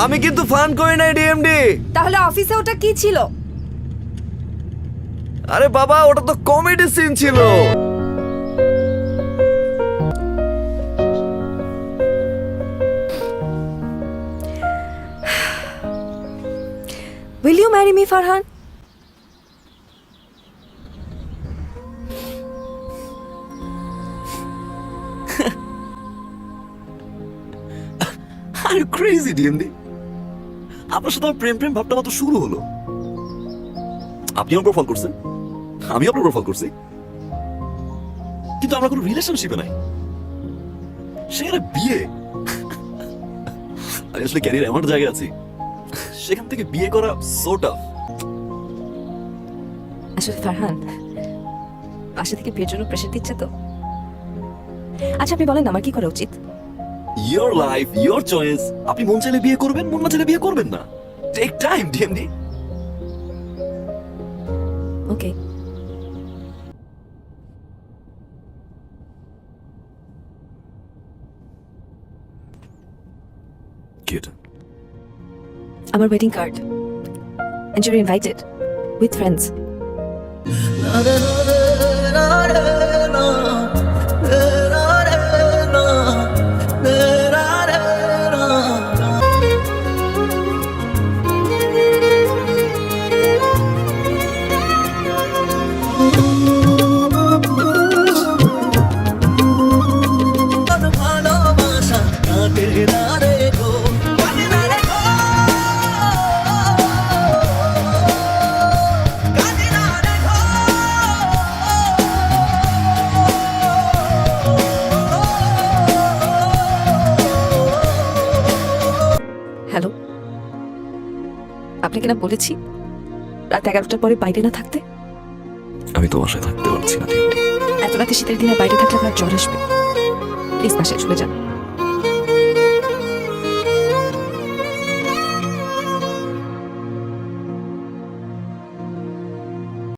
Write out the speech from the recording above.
আমি কিন্তু ফান করি নাই ডিএমডি। তাহলে অফিসে ওটা কি ছিল? আরে বাবা, ওটা তো কমেডি সিন ছিল। Will you marry me, Farhan? আর ক্রেজি ডিএমডি, আপনার সাথে আমার প্রেম প্রেম ভাবটা মাত্র শুরু হলো। আপনি আমার প্রপোজ করছেন, আমি আপনার প্রপোজ করছি, কিন্তু আমরা কোনো রিলেশনশিপে নাই। সেখানে বিয়ে, আমি আসলে ক্যারিয়ার এমন জায়গায় আছি, সেখান থেকে বিয়ে করা সো টাফ। আসলে ফারহান, বাসা থেকে বিয়ের জন্য প্রেশার দিচ্ছে তো। আচ্ছা আপনি বলেন আমার কি করা উচিত? Your life, your choice. আপনি মন চাইলে বিয়ে করবেন, মন না চাইলে বিয়ে করবেন না। টেক টাইম ডিএমডি। ওকে। কি এটা? আমার wedding card, and you're invited with friends. Hello, আপনাকে না বলেছি রাত 11টার পরে বাইরে না থাকতে? আমি তো বাসায় থাকতে পারছি না ডিএমডি। এত রাতে শীতের দিনে বাইরে থাকলে আপনার জ্বর আসবে। প্লিজ বাসায় চলে যান।